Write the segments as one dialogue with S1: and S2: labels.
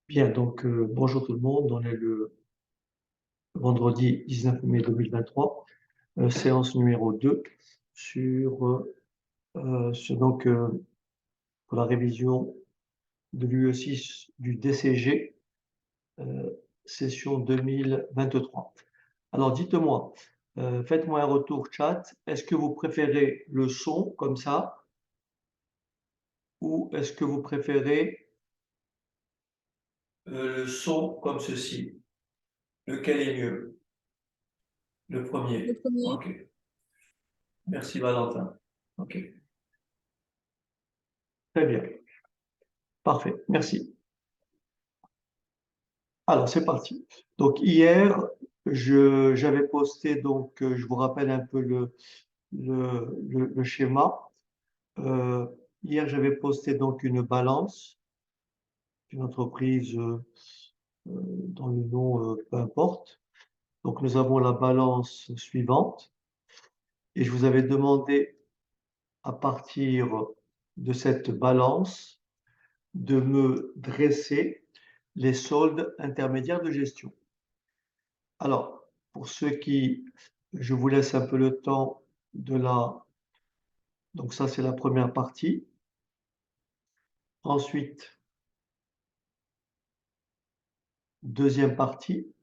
S1: Bien, donc bonjour tout le monde, on est le vendredi 19 mai 2023, séance numéro 2 sur pour la révision de l'UE6 du DCG, euh, session 2023. Alors dites-moi, faites-moi un retour chat, est-ce que vous préférez le son comme ça ou est-ce que vous préférez le son comme ceci? Lequel est mieux? Le
S2: Le
S1: premier.
S2: premier.
S1: Ok. Merci Valentin. Ok. Très bien. Parfait. Merci. Alors, c'est parti. Donc, hier, j'avais posté, je vous rappelle un peu le schéma. Euh, Hier, j'avais posté donc une balance d'une entreprise dont le nom, peu importe. Donc, nous avons la balance suivante et je vous avais demandé à partir de cette balance de me dresser les soldes intermédiaires de gestion. Alors, pour ceux qui, je vous laisse un peu le temps de la... Donc ça, c'est la première partie. Ensuite, deuxième partie.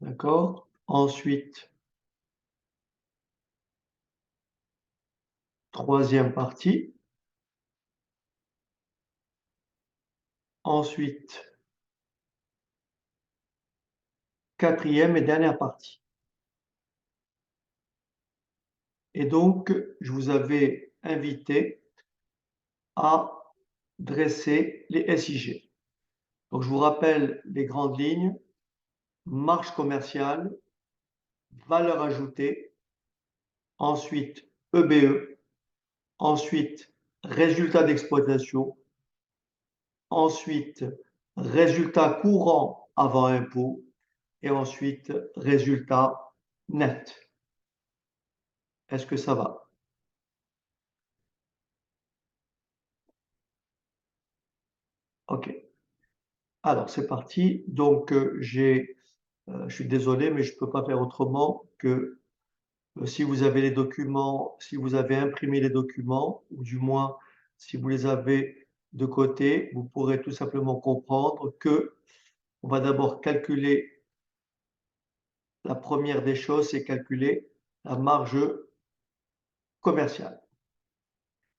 S1: D'accord? Ensuite, troisième partie. Ensuite, quatrième et dernière partie. Et donc, je vous avais invité à dresser les SIG. Donc, je vous rappelle les grandes lignes. Marge commerciale, valeur ajoutée, ensuite EBE, ensuite résultat d'exploitation, ensuite résultat courant avant impôt et ensuite résultat net. Est-ce que ça va? OK. Alors, c'est parti. Donc, je suis désolé, mais je ne peux pas faire autrement que si vous avez les documents, si vous avez imprimé les documents, ou du moins si vous les avez de côté, vous pourrez tout simplement comprendre que on va d'abord calculer, la première des choses, c'est calculer la marge commerciale.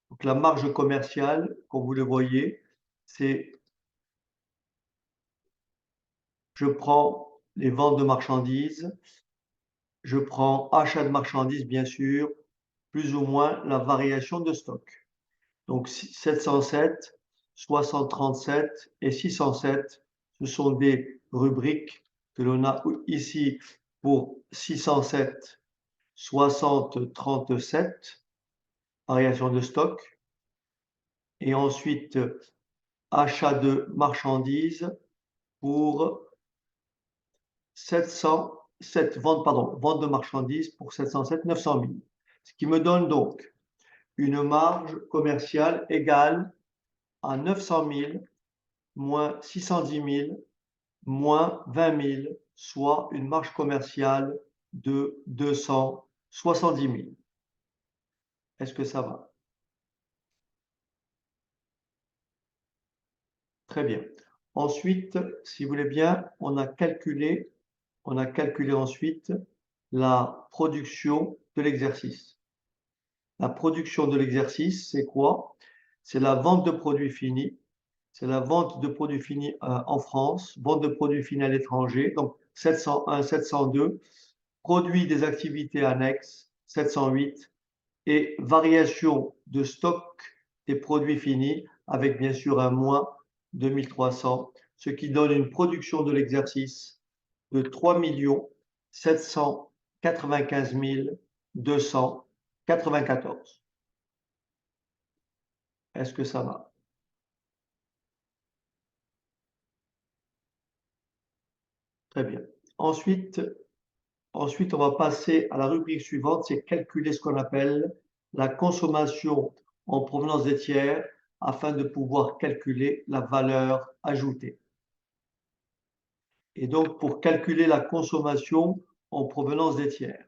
S1: Donc la marge commerciale, comme vous le voyez, c'est je prends les ventes de marchandises, je prends achat de marchandises, bien sûr, plus ou moins la variation de stock. Donc 707, 637 et 607, ce sont des rubriques que l'on a ici pour 607, 60, 37, variation de stock. Et ensuite, achat de marchandises pour 707, vente de marchandises pour 707, 900 000. Ce qui me donne donc une marge commerciale égale à 900 000 moins 610 000 moins 20 000, soit une marge commerciale de 270 000. Est-ce que ça va? Très bien. Ensuite, si vous voulez bien, on a calculé ensuite la production de l'exercice. La production de l'exercice, c'est quoi? C'est la vente de produits finis. C'est la vente de produits finis en France, vente de produits finis à l'étranger, donc 701, 702, produits des activités annexes, 708, et variation de stock des produits finis, avec bien sûr un moins 2300, ce qui donne une production de l'exercice de 3 795 294. Est-ce que ça va? Très bien. Ensuite, on va passer à la rubrique suivante, c'est calculer ce qu'on appelle la consommation en provenance des tiers afin de pouvoir calculer la valeur ajoutée. Et donc, pour calculer la consommation en provenance des tiers,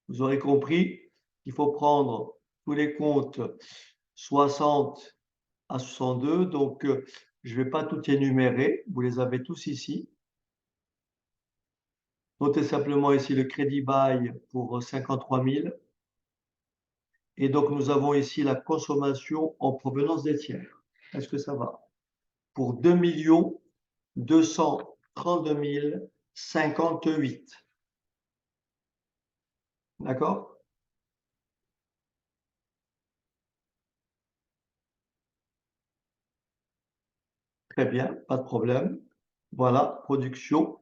S1: vous aurez compris qu'il faut prendre tous les comptes 60 à 62. Donc, je ne vais pas tout énumérer. Vous les avez tous ici. Notez simplement ici le crédit bail pour 53 000. Et donc, nous avons ici la consommation en provenance des tiers. Est-ce que ça va? Pour 2 232 058. D'accord? Très bien, pas de problème. Voilà, production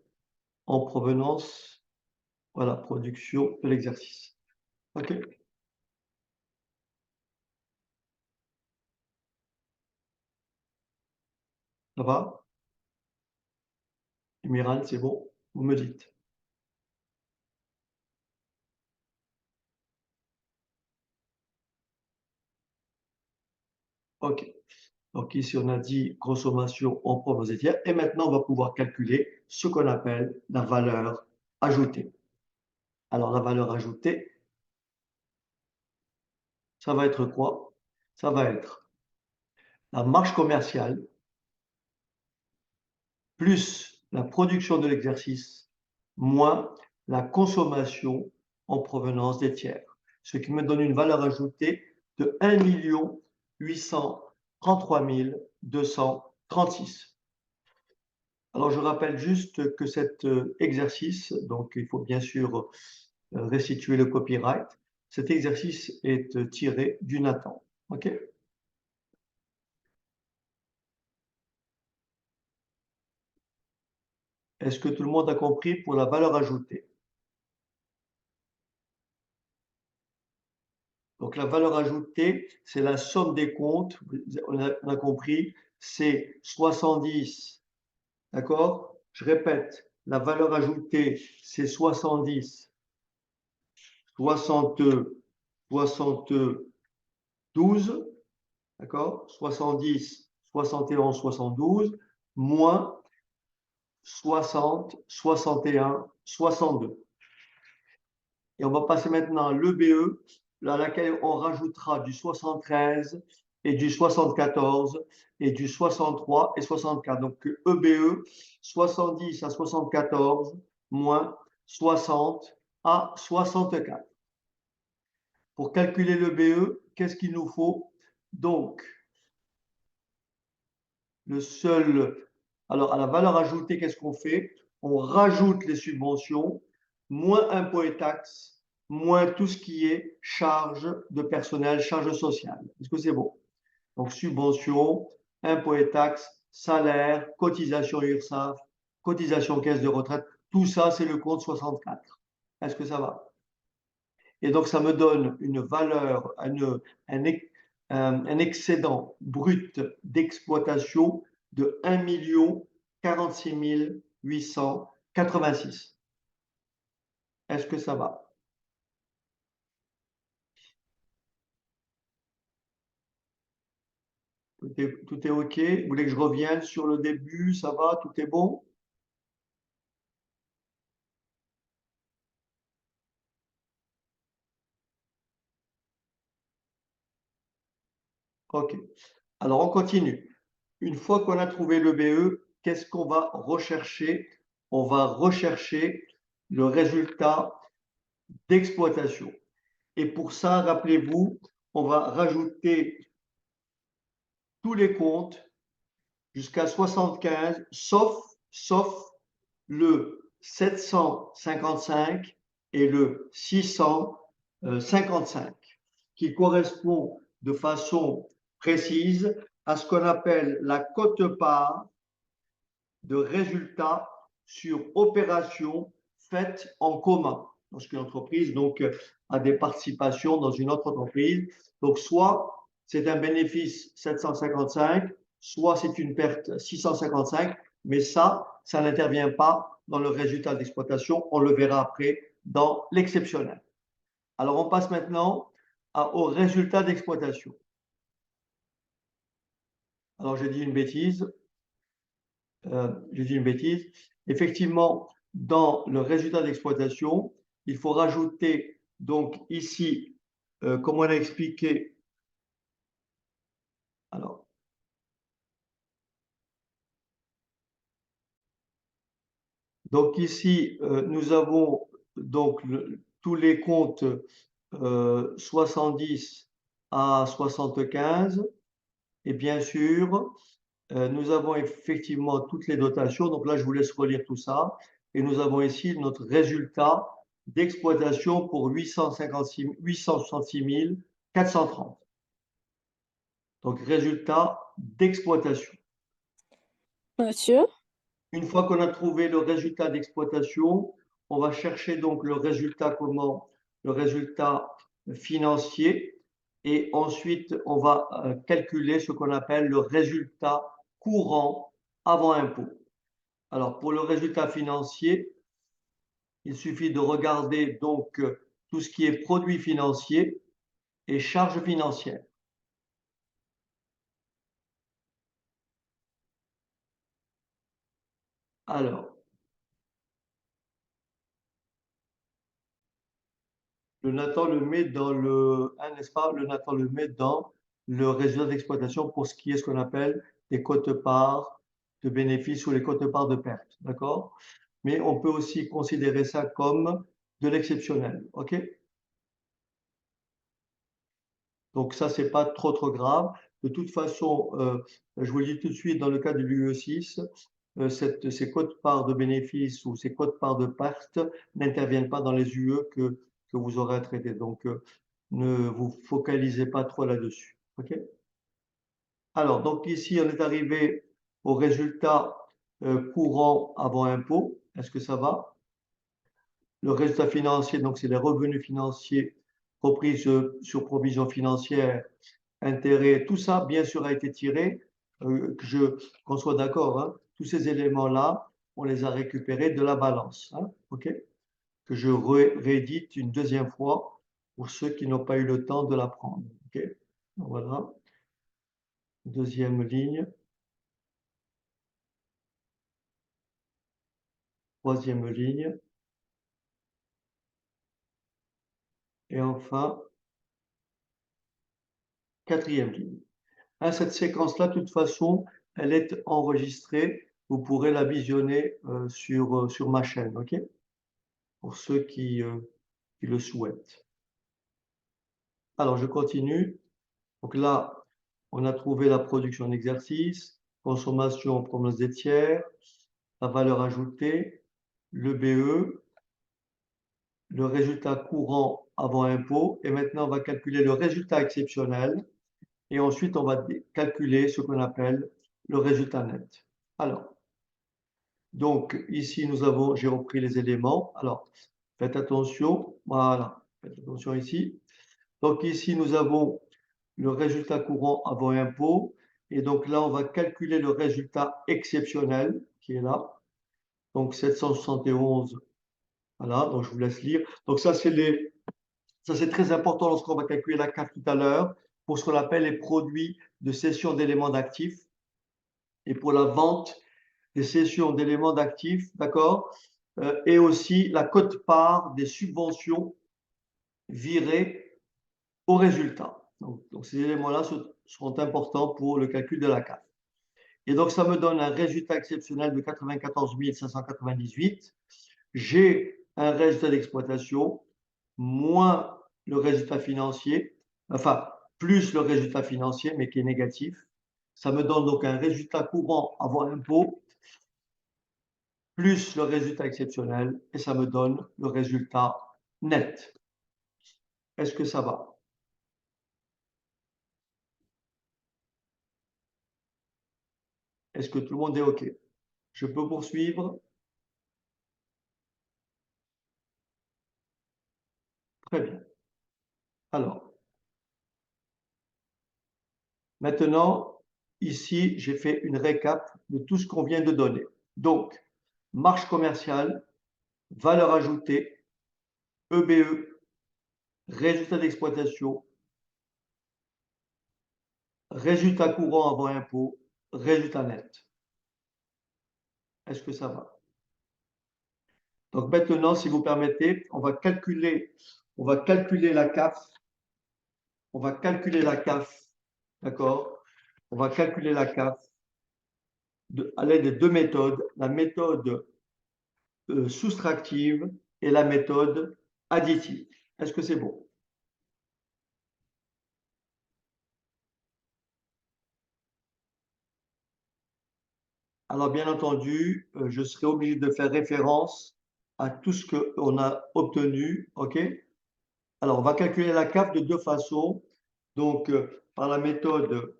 S1: en provenance, voilà, production de l'exercice. OK, ça va? Miral, c'est bon? Vous me dites. OK. Donc ici, on a dit consommation en provenance des tiers. Et maintenant, on va pouvoir calculer ce qu'on appelle la valeur ajoutée. Alors, la valeur ajoutée, ça va être quoi? Ça va être la marge commerciale plus la production de l'exercice moins la consommation en provenance des tiers, ce qui me donne une valeur ajoutée de 1 833 236. Alors, je rappelle juste que cet exercice, donc il faut bien sûr restituer le copyright, cet exercice est tiré du Nathan. OK? Est-ce que tout le monde a compris pour la valeur ajoutée? Donc, la valeur ajoutée, c'est la somme des comptes. On a compris, c'est 70. D'accord? Je répète, la valeur ajoutée, c'est 70, 60, 72, d'accord? 70, 71, 72, moins 60, 61, 62. Et on va passer maintenant à l'EBE, à laquelle on rajoutera du 73 et du 74 et du 63 et 64. Donc EBE, 70 à 74 moins 60 à 64. Pour calculer l'EBE, qu'est-ce qu'il nous faut? Donc, alors à la valeur ajoutée, qu'est-ce qu'on fait? On rajoute les subventions, moins impôts et taxes, moins tout ce qui est charge de personnel, charge sociale. Est-ce que c'est bon? Donc subventions, impôts et taxes, salaire, cotisation URSSAF, cotisation caisse de retraite, tout ça, c'est le compte 64. Est-ce que ça va? Et donc, ça me donne une valeur, un excédent brut d'exploitation de 1 46 886. Est-ce que ça va? Tout est OK? Vous voulez que je revienne sur le début? Ça va? Tout est bon? OK. Alors, on continue. Une fois qu'on a trouvé le BE, qu'est-ce qu'on va rechercher? On va rechercher le résultat d'exploitation. Et pour ça, rappelez-vous, on va rajouter tous les comptes jusqu'à 75, sauf le 755 et le 655, qui correspond de façon précise à ce qu'on appelle la quote-part de résultats sur opération faite en commun. Lorsqu'une entreprise donc, a des participations dans une autre entreprise, donc soit c'est un bénéfice 755, soit c'est une perte 655, mais ça n'intervient pas dans le résultat d'exploitation. On le verra après dans l'exceptionnel. Alors, on passe maintenant au résultat d'exploitation. Alors, j'ai dit une bêtise. J'ai dit une bêtise. Effectivement, dans le résultat d'exploitation, il faut rajouter, donc ici, comme on a expliqué, alors, donc ici, nous avons donc tous les comptes 70 à 75, et bien sûr, nous avons effectivement toutes les dotations. Donc là, je vous laisse relire tout ça. Et nous avons ici notre résultat d'exploitation pour 866 430. Donc, résultat d'exploitation.
S2: Monsieur,
S1: Une fois qu'on a trouvé le résultat d'exploitation, on va chercher donc le résultat comment? Le résultat financier. Et ensuite, on va calculer ce qu'on appelle le résultat courant avant impôt. Alors, pour le résultat financier, il suffit de regarder donc tout ce qui est produits financiers et charges financières. Alors, le Nathan le met dans le, hein, n'est-ce pas? Le Nathan le met dans le résultat d'exploitation pour ce qui est ce qu'on appelle les quotes-parts de bénéfices ou les quotes-parts de pertes, d'accord? Mais on peut aussi considérer ça comme de l'exceptionnel, ok? Donc ça, c'est pas trop grave. De toute façon, je vous le dis tout de suite, dans le cas de l'UE6, ces quotes-parts de bénéfices ou ces quotes-parts de pertes n'interviennent pas dans les UE que vous aurez à traiter. Donc, ne vous focalisez pas trop là-dessus. OK? Alors, donc ici, on est arrivé au résultat courant avant impôt. Est-ce que ça va? Le résultat financier, donc c'est les revenus financiers repris sur provision financière, intérêts, tout ça, bien sûr, a été tiré, qu'on soit d'accord, hein, tous ces éléments-là, on les a récupérés de la balance, hein, OK? Que je réédite une deuxième fois pour ceux qui n'ont pas eu le temps de l'apprendre, OK? Voilà, deuxième ligne, troisième ligne, et enfin, quatrième ligne. Hein, cette séquence-là, de toute façon, elle est enregistrée. Vous pourrez la visionner sur ma chaîne, OK? Pour ceux qui le souhaitent. Alors, je continue. Donc là, on a trouvé la production en exercice, consommation, promesse des tiers, la valeur ajoutée, le BE, le résultat courant avant impôt. Et maintenant, on va calculer le résultat exceptionnel. Et ensuite, on va calculer ce qu'on appelle le résultat net. Alors, donc ici, j'ai repris les éléments. Alors, faites attention. Voilà, faites attention ici. Donc ici, nous avons le résultat courant avant impôt. Et donc là, on va calculer le résultat exceptionnel qui est là. Donc 771, voilà, donc je vous laisse lire. Donc ça, c'est très important lorsqu'on va calculer la CAF tout à l'heure pour ce qu'on appelle les produits de cession d'éléments d'actifs et pour la vente des cessions d'éléments d'actifs, d'accord? Et aussi la quote-part des subventions virées au résultat. Donc ces éléments-là seront importants pour le calcul de la CAF. Et donc, ça me donne un résultat exceptionnel de 94 598. J'ai un résultat d'exploitation moins le résultat financier, enfin, plus le résultat financier, mais qui est négatif. Ça me donne donc un résultat courant avant impôt, plus le résultat exceptionnel, et ça me donne le résultat net. Est-ce que ça va? Est-ce que tout le monde est OK? Je peux poursuivre? Très bien. Alors, maintenant, ici, j'ai fait une récap de tout ce qu'on vient de donner. Donc, marge commerciale, valeur ajoutée, EBE, résultat d'exploitation, résultat courant avant impôt, résultat net. Est-ce que ça va? Donc maintenant, si vous permettez, on va calculer la CAF, on va calculer la CAF, d'accord? On va calculer la CAF à l'aide de deux méthodes, la méthode soustractive et la méthode additive. Est-ce que c'est bon? Alors, bien entendu, je serai obligé de faire référence à tout ce qu'on a obtenu, OK? Alors, on va calculer la CAF de deux façons. Donc, par la méthode,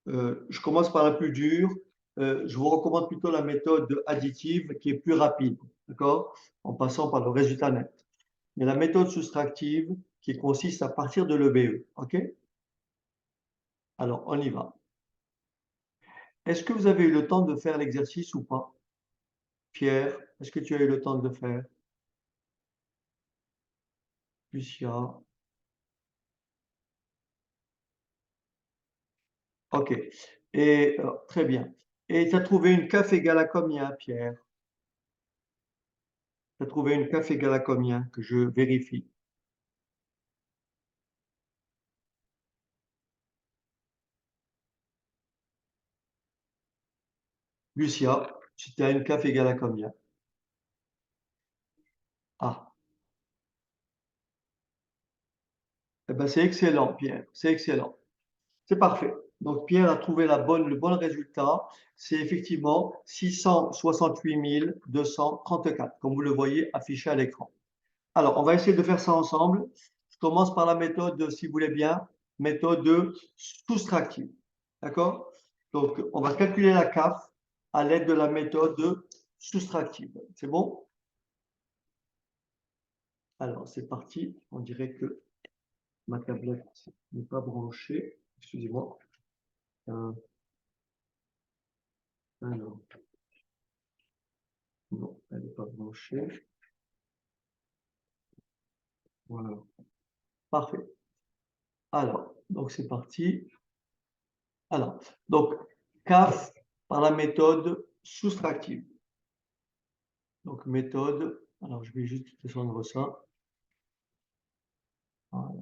S1: je commence par la plus dure. Je vous recommande plutôt la méthode additive qui est plus rapide, d'accord? En passant par le résultat net. Mais la méthode soustractive qui consiste à partir de l'EBE, OK? Alors, on y va. Est-ce que vous avez eu le temps de faire l'exercice ou pas? Pierre, est-ce que tu as eu le temps de le faire? Lucia. OK. Et très bien. Et tu as trouvé une CAF égale à combien, Pierre? Tu as trouvé une CAF égale à combien? Que je vérifie. Lucia, tu as une CAF égale à combien? Ah, eh ben c'est excellent, Pierre. C'est excellent. C'est parfait. Donc, Pierre a trouvé le bon résultat. C'est effectivement 668 234, comme vous le voyez affiché à l'écran. Alors, on va essayer de faire ça ensemble. Je commence par la méthode, si vous voulez bien, méthode soustractive. D'accord? Donc, on va calculer la CAF à l'aide de la méthode soustractive. C'est bon? Alors, c'est parti. On dirait que ma tablette n'est pas branchée. Excusez-moi. Alors, non, elle n'est pas branchée. Voilà. Parfait. Alors, donc c'est parti. Alors, donc, CAF par la méthode soustractive. Donc, méthode, alors je vais juste descendre ça. Voilà.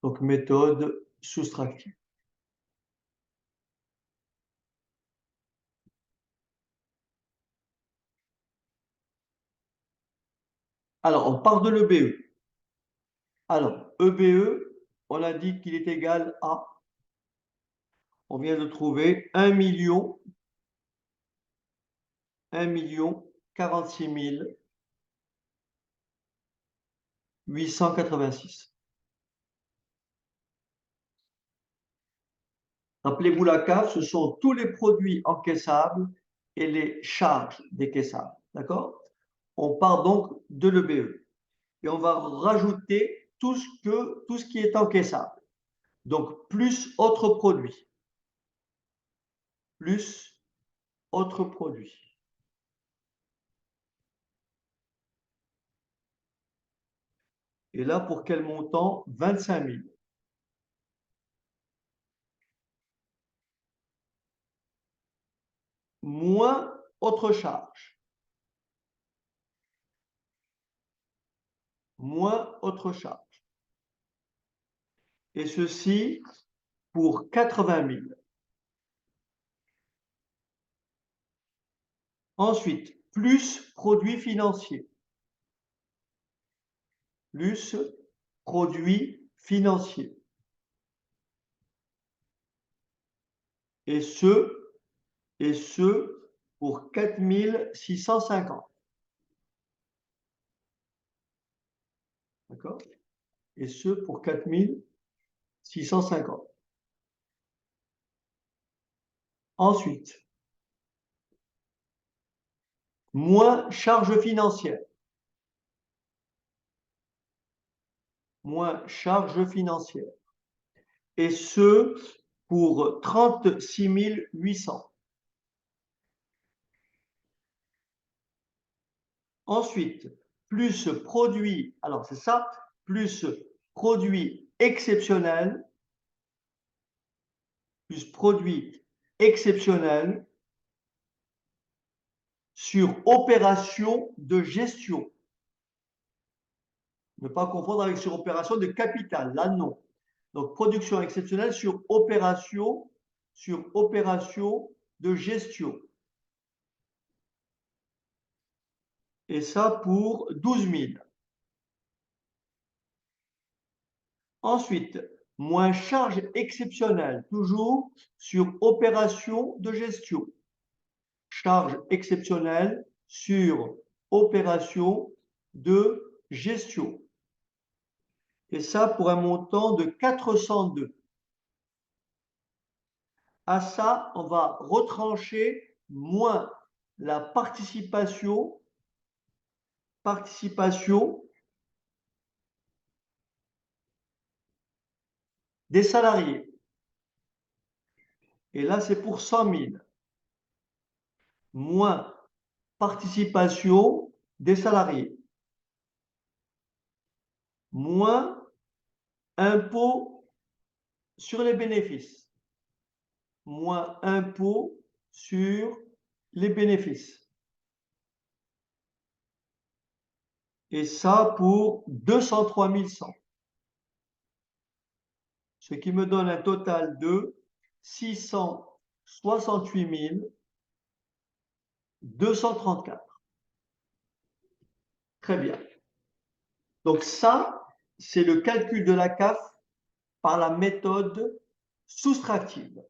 S1: Donc, méthode soustractive. Alors, on part de l'EBE. Alors, EBE, on a dit qu'il est égal à, on vient de trouver 1 46 886. Rappelez-vous, la CAF, ce sont tous les produits encaissables et les charges décaissables. D'accord? On part donc de l'EBE et on va rajouter tout ce qui est encaissable. Donc, plus autres produits. Plus autres produits. Et là, pour quel montant? 25 000. Moins autre charge. Moins autre charge. Et ceci pour 80 000. Ensuite, plus produits financiers. Plus produits financiers. Et ce pour 4 650. D'accord? Et ce pour 4 650. Ensuite, moins charges financières. Moins charges financières. Et ce pour 36 800. Ensuite, plus produits, alors c'est ça, plus produits exceptionnel plus produit exceptionnel sur opération de gestion. Ne pas confondre avec sur opération de capital. Là, non. Donc, production exceptionnelle sur opération de gestion. Et ça pour 12 000. Ensuite, moins charge exceptionnelle, toujours sur opération de gestion. Charge exceptionnelle sur opération de gestion. Et ça pour un montant de 402. À ça, on va retrancher moins la participation des salariés. Et là, c'est pour 100 000. Moins participation des salariés. Moins impôt sur les bénéfices. Moins impôt sur les bénéfices. Et ça pour 203 100. Ce qui me donne un total de 668 234. Très bien. Donc ça, c'est le calcul de la CAF par la méthode soustractive,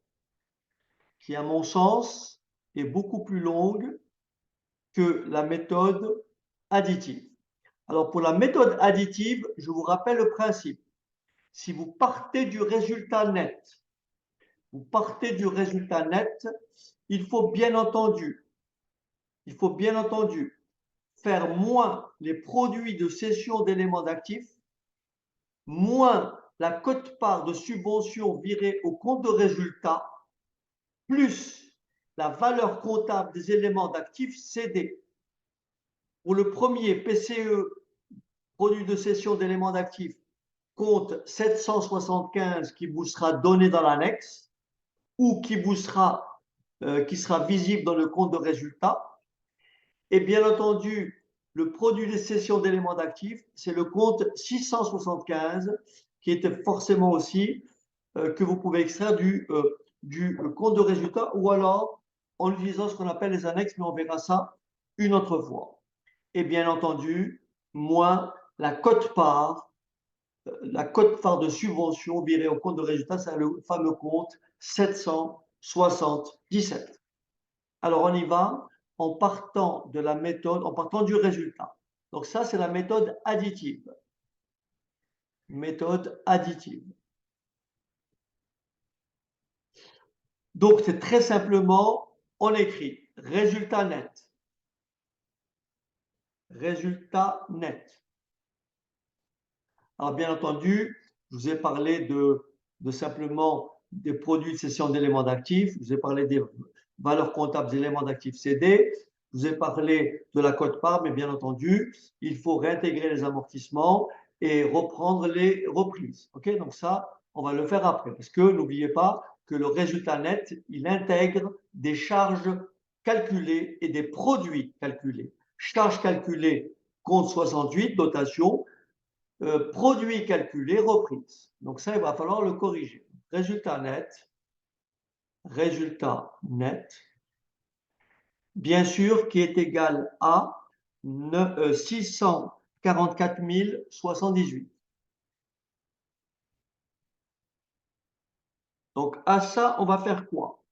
S1: qui à mon sens est beaucoup plus longue que la méthode additive. Alors pour la méthode additive, je vous rappelle le principe. Si vous partez du résultat net, il faut bien entendu faire moins les produits de cession d'éléments d'actifs, moins la quote-part de subvention virée au compte de résultat, plus la valeur comptable des éléments d'actifs cédés. Pour le premier PCE, produit de cession d'éléments d'actifs, compte 775 qui vous sera donné dans l'annexe ou qui sera visible dans le compte de résultat. Et bien entendu, le produit de cession d'éléments d'actifs, c'est le compte 675 qui est forcément aussi que vous pouvez extraire du compte de résultat ou alors en utilisant ce qu'on appelle les annexes, mais on verra ça une autre fois. Et bien entendu, moins la quote-part de subvention virée au compte de résultat, c'est le fameux compte 777. Alors on y va en partant de la méthode, en partant du résultat. Donc ça, c'est la méthode additive. Méthode additive. Donc c'est très simplement, on écrit résultat net. Résultat net. Alors bien entendu, je vous ai parlé de simplement des produits de cession d'éléments d'actifs, je vous ai parlé des valeurs comptables d'éléments d'actifs cédés, je vous ai parlé de la quote-part, mais bien entendu, il faut réintégrer les amortissements et reprendre les reprises. Okay, donc ça, on va le faire après, parce que n'oubliez pas que le résultat net, il intègre des charges calculées et des produits calculés. Charges calculées, compte 68, dotation, produit calculé, reprise. Donc ça, il va falloir le corriger. Résultat net, bien sûr, qui est égal à 644 078. Donc à ça, on va faire quoi?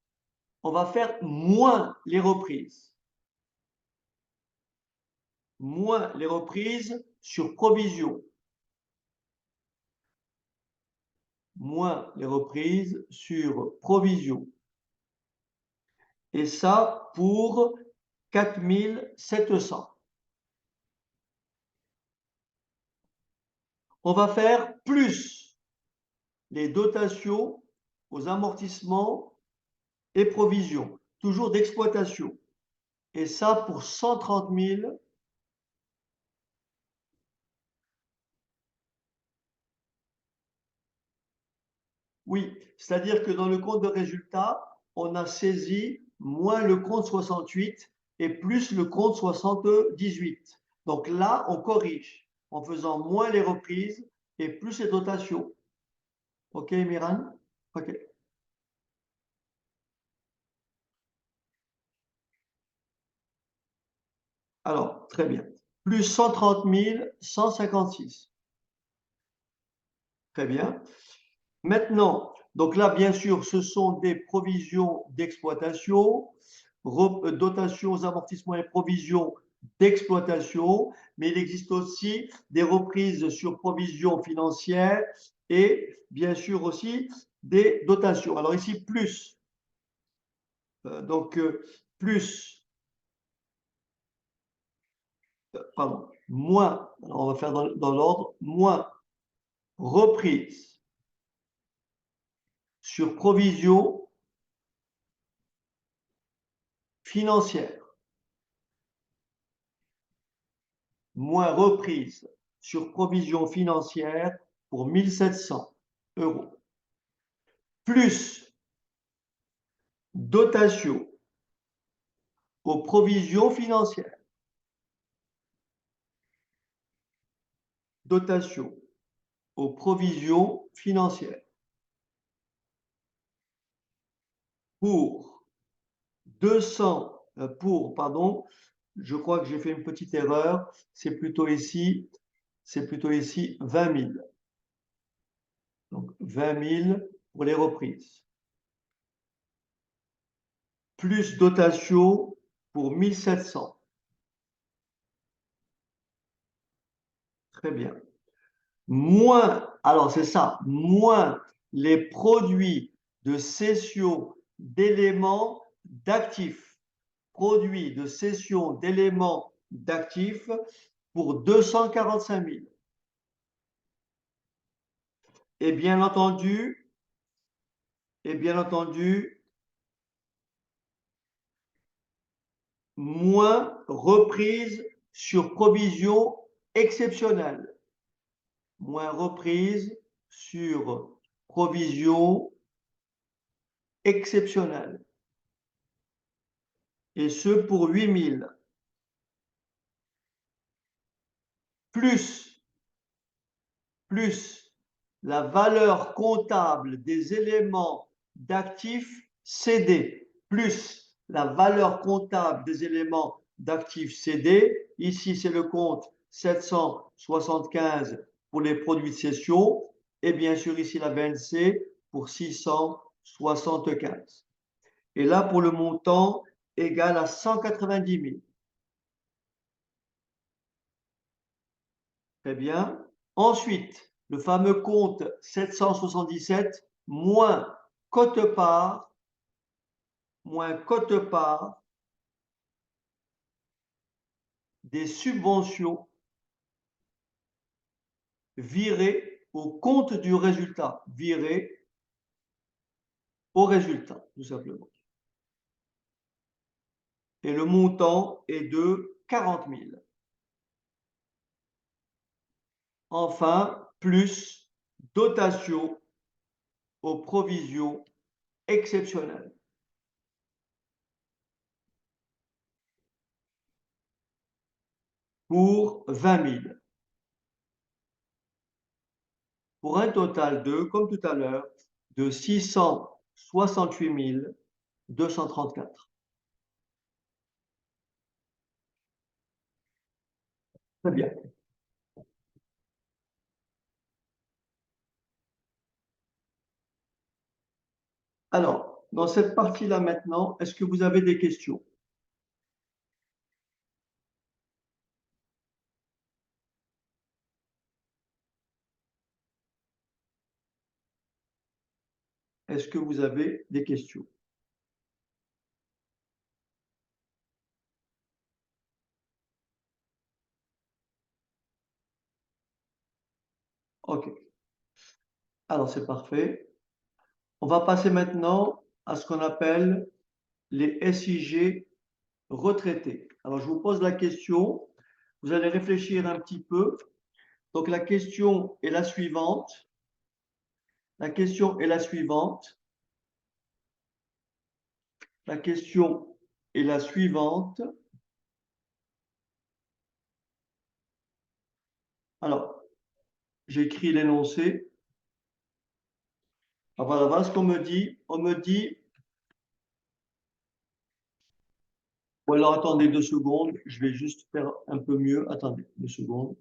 S1: On va faire moins les reprises. Moins les reprises sur provision. Moins les reprises sur provision. Et ça pour 4 700. On va faire plus les dotations aux amortissements et provisions, toujours d'exploitation. Et ça pour 130 000 Oui, c'est-à-dire que dans le compte de résultat, on a saisi moins le compte 68 et plus le compte 78. Donc là, on corrige en faisant moins les reprises et plus les dotations. OK, Miran? OK. Alors, très bien. Plus 130 156. Très bien. Maintenant, donc là, bien sûr, ce sont des provisions d'exploitation, dotations aux amortissements et provisions d'exploitation, mais il existe aussi des reprises sur provisions financières et bien sûr aussi des dotations. Alors ici, plus, donc plus, pardon, moins, alors on va faire dans l'ordre, moins reprise sur provision financière, moins reprise sur provision financière pour 1700 euros, plus dotation aux provisions financières, dotation aux provisions financières pour 200, pardon, je crois que j'ai fait une petite erreur, c'est plutôt ici 20 000. Donc 20 000 pour les reprises. Plus dotation pour 1700. Très bien. Moins, alors c'est ça, moins les produits de cession d'éléments d'actifs. Produits de cession d'éléments d'actifs pour 245 000. Et bien entendu, moins reprise sur provision exceptionnelle. Moins reprise sur provision exceptionnelle. Et ce pour 8 000. Plus la valeur comptable des éléments d'actifs cédés, plus la valeur comptable des éléments d'actifs cédés. Ici, c'est le compte 775 pour les produits de cession et bien sûr ici la BNC pour 675. Et là, pour le montant égal à 190 000. Très bien. Ensuite, le fameux compte 777 moins quote-part, des subventions virées au compte du résultat, virées au résultat, tout simplement. Et le montant est de 40 000. Enfin, plus dotation aux provisions exceptionnelles. Pour 20 000. Pour un total de, comme tout à l'heure, de 668 234. Très bien. Alors, dans cette partie-là maintenant, est-ce que vous avez des questions? Est-ce que vous avez des questions? OK. Alors, c'est parfait. On va passer maintenant à ce qu'on appelle les SIG retraités. Alors, je vous pose la question. Vous allez réfléchir un petit peu. Donc, la question est la suivante. La question est la suivante. La question est la suivante. Alors, j'écris l'énoncé. Voilà ce qu'on me dit. On me dit, bon, alors attendez 2 secondes, je vais juste faire un peu mieux. Attendez 2 secondes.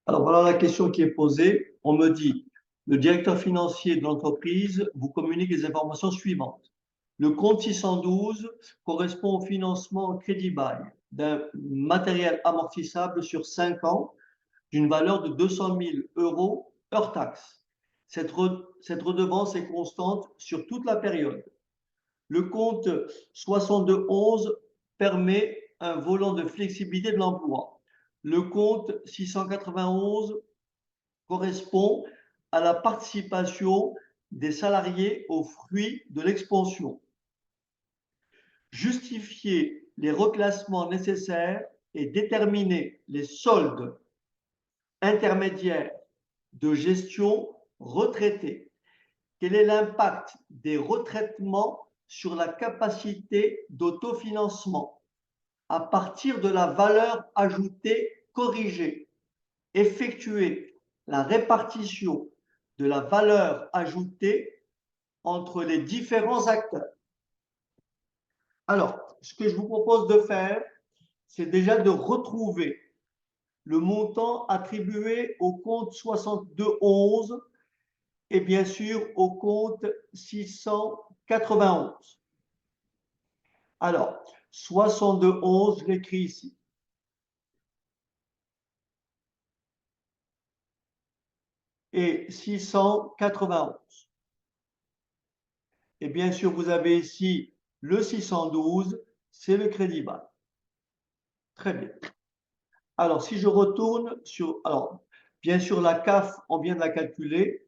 S1: Alors voilà la question qui est posée. On me dit, le directeur financier de l'entreprise vous communique les informations suivantes. Le compte 612 correspond au financement crédit bail d'un matériel amortissable sur 5 ans d'une valeur de 200 000 euros hors taxe. Cette redevance est constante sur toute la période. Le compte 7211 permet un volant de flexibilité de l'emploi. Le compte 691 correspond à la participation des salariés aux fruits de l'expansion. Justifier les reclassements nécessaires et déterminer les soldes intermédiaires de gestion retraitée. Quel est l'impact des retraitements sur la capacité d'autofinancement à partir de la valeur ajoutée corrigée? Effectuer la répartition de la valeur ajoutée entre les différents acteurs. Alors, ce que je vous propose de faire, c'est déjà de retrouver le montant attribué au compte 6211 et bien sûr au compte 691. Alors, 6211, je l'écris ici. Et 691. Et bien sûr, vous avez ici le 612, c'est le crédit bail. Très bien. Alors, si je retourne sur... Alors, bien sûr, la CAF, on vient de la calculer.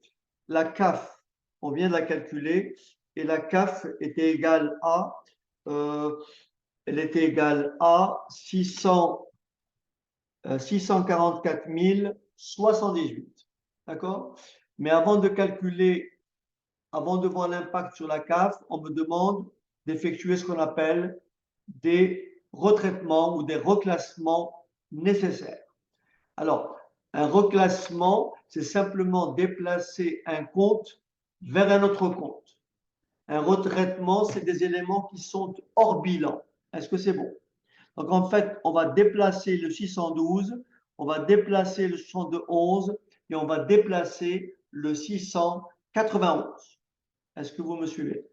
S1: La CAF, on vient de la calculer. Et la CAF était égale à... elle était égale à 644 078. D'accord? Mais avant de calculer, avant de voir l'impact sur la CAF, on me demande d'effectuer ce qu'on appelle des retraitements ou des reclassements nécessaires. Alors, un reclassement, c'est simplement déplacer un compte vers un autre compte. Un retraitement, c'est des éléments qui sont hors bilan. Est-ce que c'est bon? Donc, en fait, on va déplacer le 612, on va déplacer le 71 et on va déplacer le 691. Est-ce que vous me suivez?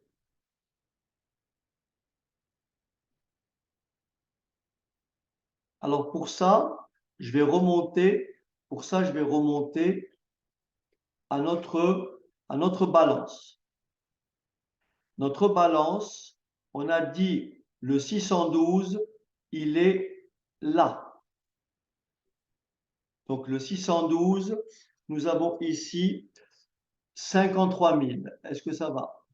S1: Alors, pour ça, je vais remonter, à notre balance. Notre balance, on a dit le 612, il est là. Donc, le 612, nous avons ici 53 000. Est-ce que ça va?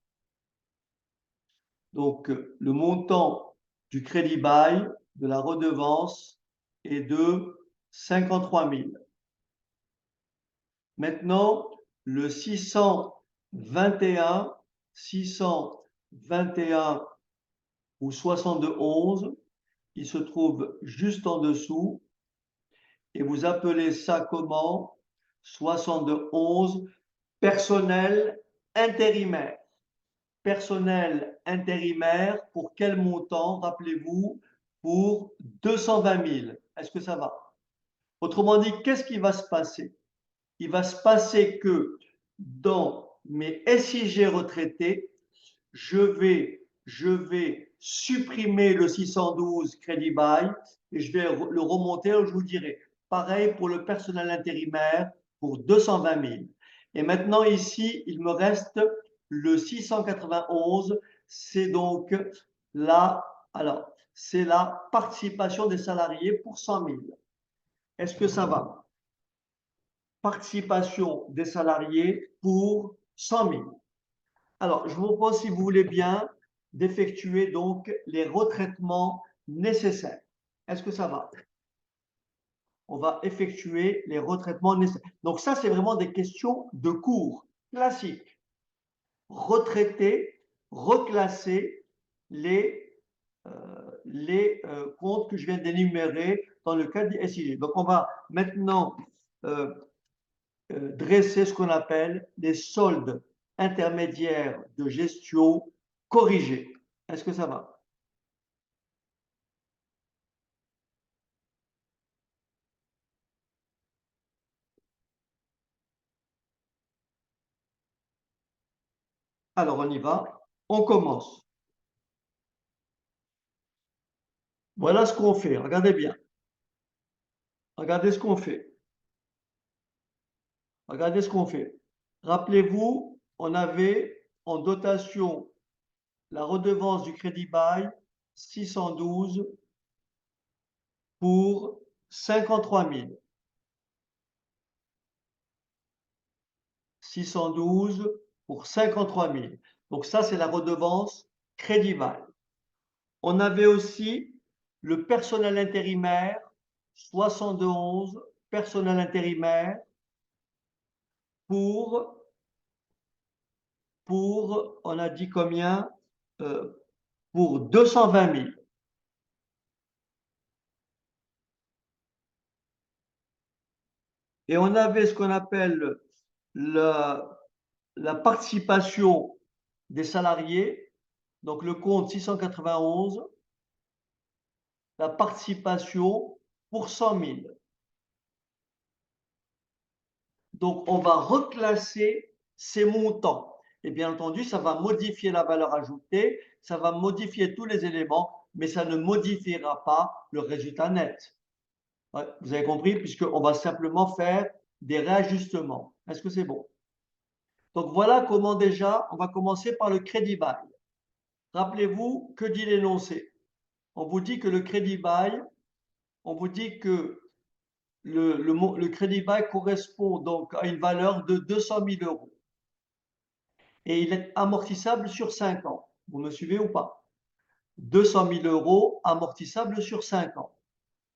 S1: Donc, le montant du crédit bail, de la redevance, est de 53 000. Maintenant, le 621 ou 71, il se trouve juste en dessous. Et vous appelez ça comment? 71, personnel intérimaire. Personnel intérimaire, pour quel montant? Rappelez-vous, pour 220 000. Est-ce que ça va? Autrement dit, qu'est-ce qui va se passer? Il va se passer que dans mes SIG retraités, je vais supprimer le 612 crédit bail et je vais le remonter, je vous dirai. Pareil pour le personnel intérimaire pour 220 000. Et maintenant ici, il me reste le 691, c'est donc c'est la participation des salariés pour 100 000. Est-ce que ça va? Participation des salariés pour 100 000. Alors, je vous propose, si vous voulez bien, d'effectuer donc les retraitements nécessaires. Est-ce que ça va? on va effectuer les retraitements nécessaires. Donc ça, c'est vraiment des questions de cours classiques. Retraiter, reclasser les comptes que je viens d'énumérer dans le cadre du SIG. Donc on va maintenant dresser ce qu'on appelle les soldes intermédiaires de gestion corrigés. Est-ce que ça va? Alors on y va. On commence. Voilà ce qu'on fait. Regardez bien. Regardez ce qu'on fait. Regardez ce qu'on fait. Rappelez-vous, on avait en dotation la redevance du crédit bail 612 pour 53 000. 612 pour 53 000. Donc ça, c'est la redevance crédit bail. On avait aussi le personnel intérimaire, 71 personnel intérimaire pour, on a dit combien? Pour 220 000. Et on avait ce qu'on appelle la participation des salariés, donc le compte 691, la participation pour 100 000. Donc, on va reclasser ces montants. Et bien entendu, ça va modifier la valeur ajoutée, ça va modifier tous les éléments, mais ça ne modifiera pas le résultat net. Ouais, vous avez compris, puisqu'on va simplement faire des réajustements. Est-ce que c'est bon? Donc, voilà comment déjà, on va commencer par le crédit bail. Rappelez-vous, que dit l'énoncé? On vous dit que le crédit bail, on vous dit que le crédit bail correspond donc à une valeur de 200 000 euros. Et il est amortissable sur 5 ans. Vous me suivez ou pas? 200 000 euros amortissable sur 5 ans.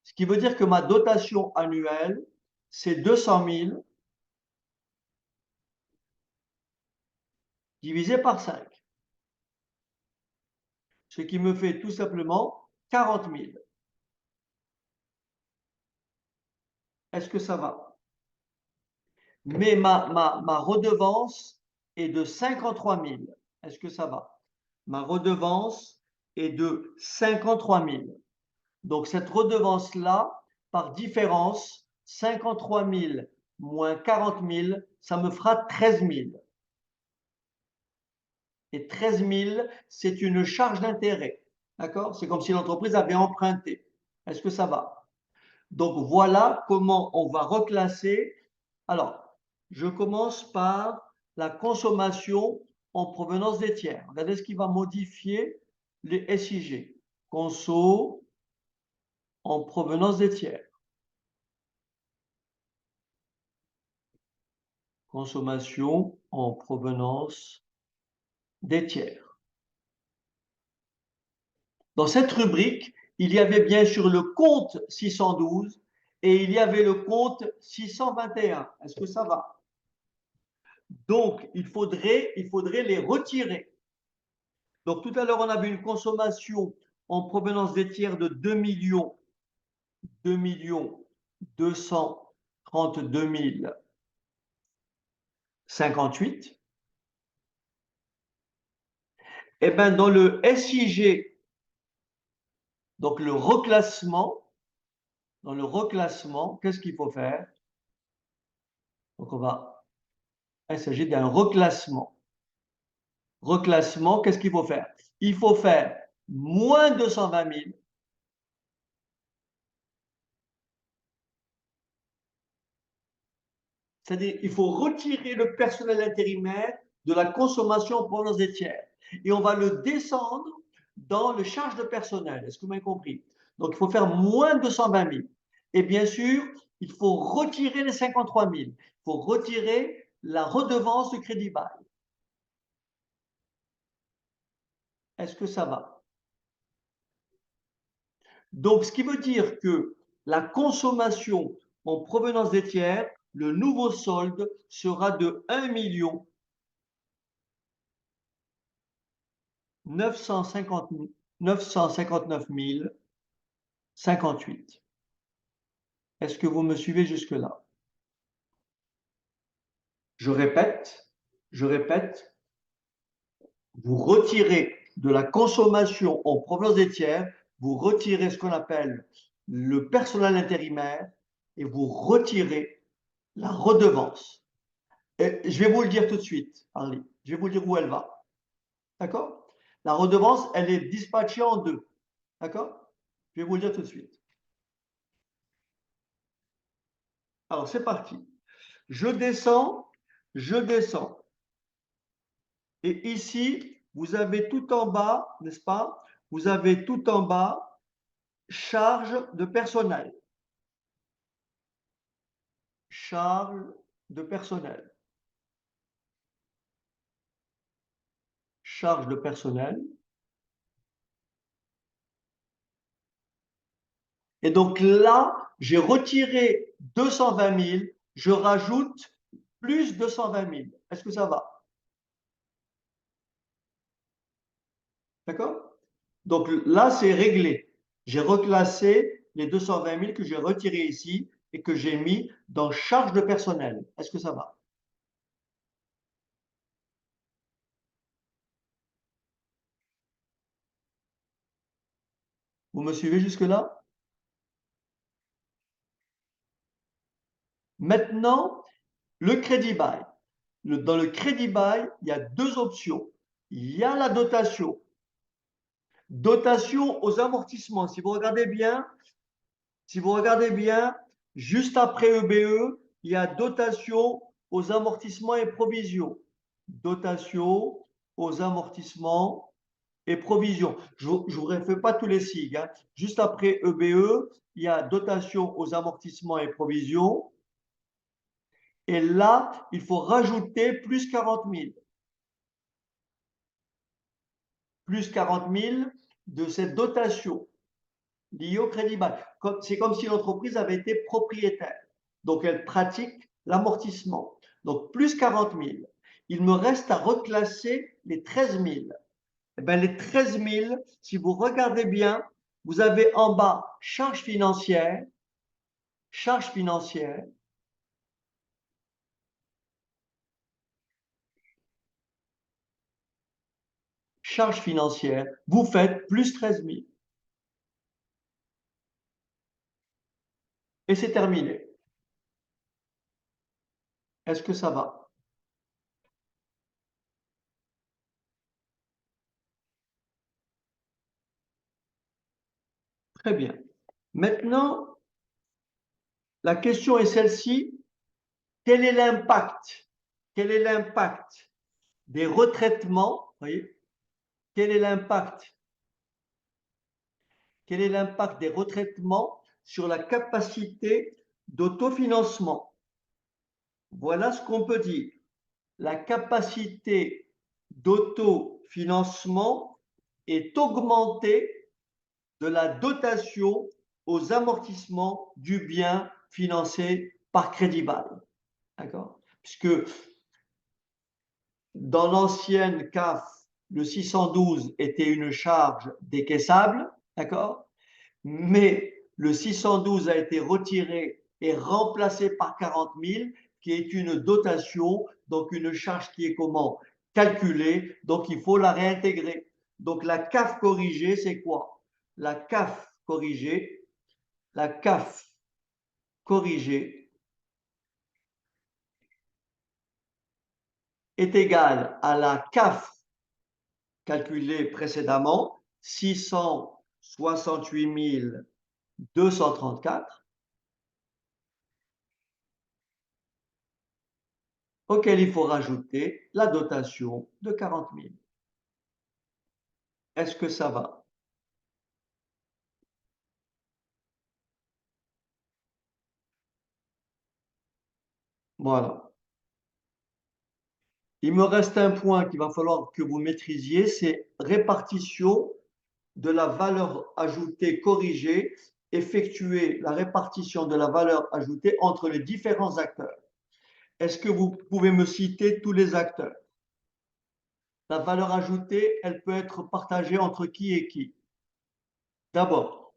S1: Ce qui veut dire que ma dotation annuelle, c'est 200 000 divisé par 5. Ce qui me fait tout simplement 40 000. Est-ce que ça va? Mais ma redevance est de 53 000. Est-ce que ça va? Ma redevance est de 53 000. Donc cette redevance-là, par différence, 53 000 moins 40 000, ça me fera 13 000. Et 13 000, c'est une charge d'intérêt. D'accord? C'est comme si l'entreprise avait emprunté. Est-ce que ça va? Donc voilà comment on va reclasser. Alors, je commence par la consommation en provenance des tiers. Regardez ce qui va modifier les SIG. Conso en provenance des tiers. Consommation en provenance des tiers. Dans cette rubrique, il y avait bien sûr le compte 612 et il y avait le compte 621. Est-ce que ça va? Donc, il faudrait les retirer. Donc, tout à l'heure, on avait une consommation en provenance des tiers de 2 232 058. Et bien, dans le SIG, donc le reclassement, dans le reclassement, qu'est-ce qu'il faut faire? Donc, il s'agit d'un reclassement. Reclassement, qu'est-ce qu'il faut faire? Il faut faire moins 220 000. C'est-à-dire, il faut retirer le personnel intérimaire de la consommation en provenance des tiers. Et on va le descendre dans le charge de personnel. Est-ce que vous m'avez compris? Donc, il faut faire moins 220 000. Et bien sûr, il faut retirer les 53 000. Il faut retirer la redevance du crédit bail. Est-ce que ça va? Donc, ce qui veut dire que la consommation en provenance des tiers, le nouveau solde sera de 1 959 058. Est-ce que vous me suivez jusque-là? Je répète, vous retirez de la consommation en provenance des tiers, vous retirez ce qu'on appelle le personnel intérimaire et vous retirez la redevance. Et je vais vous le dire tout de suite, Harley. Je vais vous dire où elle va. D'accord? La redevance, elle est dispatchée en deux. D'accord? Je vais vous le dire tout de suite. Alors, c'est parti. Je descends. Et ici, vous avez tout en bas, n'est-ce pas? Vous avez tout en bas, charge de personnel. Charge de personnel. Charge de personnel. Et donc là, j'ai retiré 220 000, je rajoute plus 220 000. Est-ce que ça va? D'accord? Donc là, c'est réglé. J'ai reclassé les 220 000 que j'ai retirés ici et que j'ai mis dans charge de personnel. Est-ce que ça va? Vous me suivez jusque-là? Maintenant, le crédit bail. Dans le crédit bail, il y a deux options. Il y a la dotation. Dotation aux amortissements. Si vous regardez bien, juste après EBE, il y a dotation aux amortissements et provisions. Dotation aux amortissements et provisions. Je ne vous refais pas tous les sigles. Hein. Juste après EBE, il y a dotation aux amortissements et provisions. Et là, il faut rajouter plus 40 000. Plus 40 000 de cette dotation liée au crédit bail. C'est comme si l'entreprise avait été propriétaire. Donc, elle pratique l'amortissement. Donc, plus 40 000. Il me reste à reclasser les 13 000. Eh bien, les 13 000, si vous regardez bien, vous avez en bas charge financière, charge financière, charge financière. Vous faites plus 13 000. Et c'est terminé. Est-ce que ça va? Très bien. Maintenant, la question est celle-ci. Quel est l'impact? Quel est l'impact des retraitements? Voyez, quel est l'impact? Quel est l'impact des retraitements sur la capacité d'autofinancement? Voilà ce qu'on peut dire. La capacité d'autofinancement est augmentée de la dotation aux amortissements du bien financé par crédit bail. D'accord? Puisque dans l'ancienne CAF, le 612 était une charge décaissable, d'accord? Mais le 612 a été retiré et remplacé par 40 000, qui est une dotation, donc une charge qui est comment? Calculée, donc il faut la réintégrer. Donc la CAF corrigée, c'est quoi? La CAF corrigée, la CAF corrigée est égale à la CAF calculée précédemment, 668 234, auquel il faut rajouter la dotation de 40 000. Est-ce que ça va? Voilà. Il me reste un point qu'il va falloir que vous maîtrisiez, c'est répartition de la valeur ajoutée corrigée effectuer la répartition de la valeur ajoutée entre les différents acteurs. Est-ce que vous pouvez me citer tous les acteurs? La valeur ajoutée, elle peut être partagée entre qui et qui? D'abord,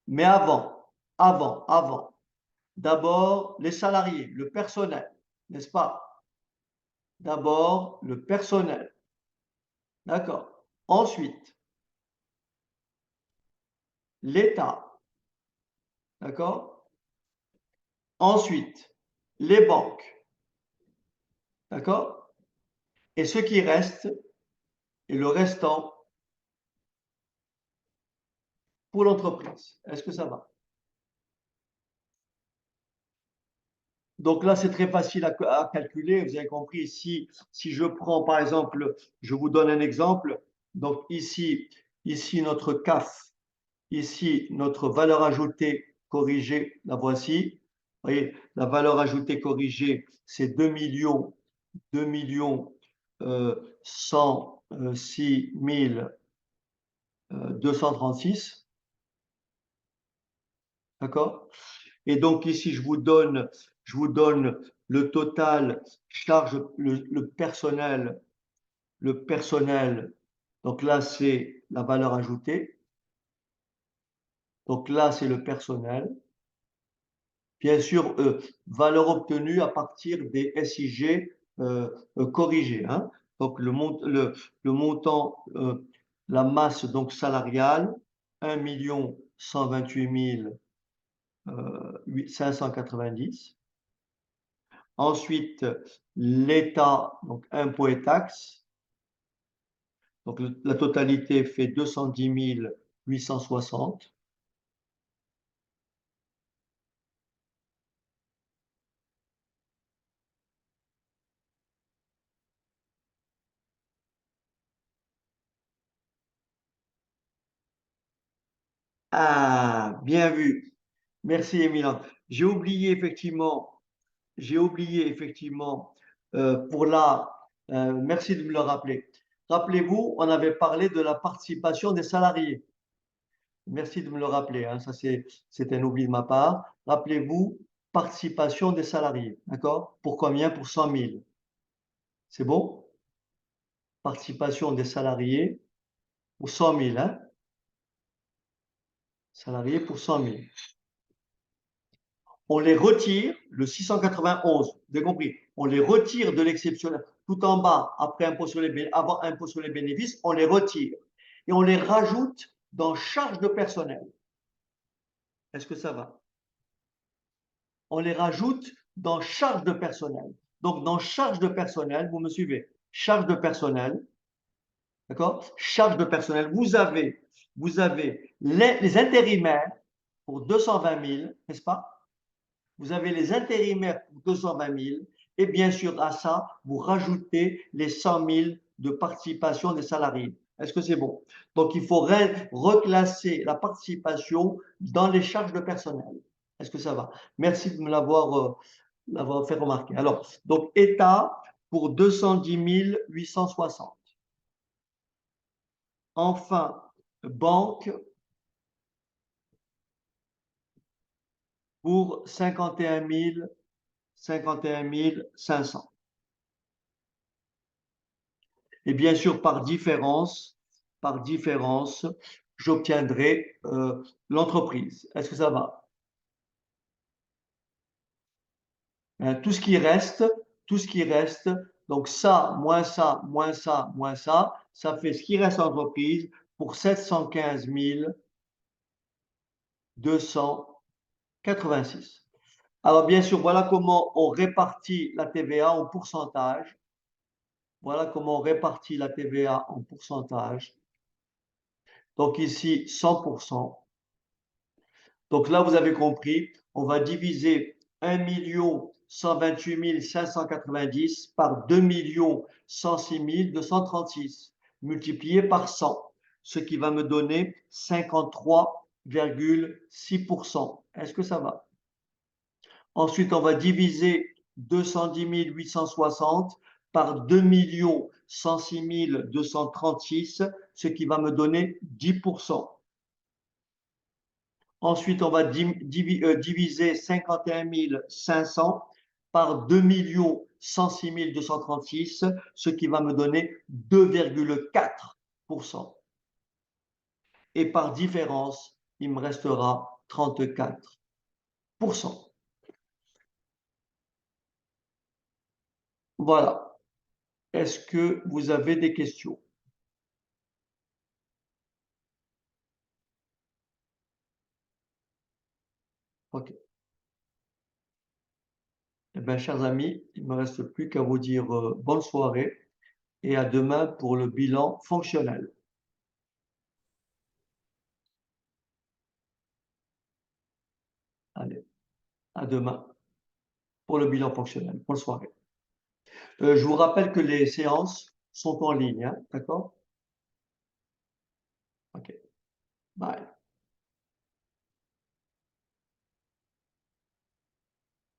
S1: mais avant. D'abord, les salariés, le personnel, n'est-ce pas? D'abord, le personnel. D'accord. Ensuite, l'État. D'accord? Ensuite, les banques. D'accord? Et ce qui reste, et le restant, pour l'entreprise. Est-ce que ça va? Donc là, c'est très facile à calculer. Vous avez compris, si je prends par exemple, je vous donne un exemple. Donc ici notre CAF, ici notre valeur ajoutée corrigée, la voici. Vous voyez, la valeur ajoutée corrigée, c'est 2 millions 106 236. D'accord? Et donc ici, je vous donne le total charge, le personnel. Donc là, c'est la valeur ajoutée. Donc là, c'est le personnel. Bien sûr, valeur obtenue à partir des SIG corrigés, hein. Donc le montant, la masse donc salariale, 1 128 590. Ensuite, l'État, donc impôts et taxes. Donc la totalité fait 210 860. Ah, bien vu. Merci, Émilie. J'ai oublié effectivement pour la. Merci de me le rappeler. Rappelez-vous, on avait parlé de la participation des salariés. Merci de me le rappeler, hein, ça c'est un oubli de ma part. Rappelez-vous, participation des salariés, d'accord? Pour combien? Pour 100 000. C'est bon? Participation des salariés pour 100 000, hein? Salariés pour 100 000. On les retire, le 691, vous avez compris, on les retire de l'exceptionnel. Tout en bas, après impôt sur les avant impôt sur les bénéfices, on les retire. Et on les rajoute dans charge de personnel. Est-ce que ça va? On les rajoute dans charge de personnel. Donc, dans charge de personnel, vous me suivez? Charge de personnel, d'accord? Charge de personnel, vous avez les intérimaires pour 220 000, n'est-ce pas? Vous avez les intérimaires pour 220 000 et bien sûr à ça, vous rajoutez les 100 000 de participation des salariés. Est-ce que c'est bon? Donc, il faut reclasser la participation dans les charges de personnel. Est-ce que ça va? Merci de me l'avoir fait remarquer. Alors, donc, État pour 210 860. Enfin, banque pour 51 500. Et bien sûr, par différence, j'obtiendrai l'entreprise. Est-ce que ça va? Tout ce qui reste, donc ça, moins ça, moins ça, moins ça fait ce qui reste en entreprise pour 715 286. Alors bien sûr, voilà comment on répartit la TVA en pourcentage. Voilà comment on répartit la TVA en pourcentage. Donc ici, 100%. Donc là, vous avez compris, on va diviser 1 128 590 par 2 106 236 multiplié par 100, ce qui va me donner 53,6%. Est-ce que ça va? Ensuite, on va diviser 210 860 par 2 106 236, ce qui va me donner 10%. Ensuite, on va diviser 51 500 par 2 106 236, ce qui va me donner 2,4%. Et par différence, il me restera 34%. Voilà. Est-ce que vous avez des questions? OK. Eh bien, chers amis, il ne me reste plus qu'à vous dire bonne soirée et à demain pour le bilan fonctionnel. Allez, à demain pour le bilan fonctionnel. Bonne soirée. Je vous rappelle que les séances sont en ligne, hein, d'accord? OK. Bye.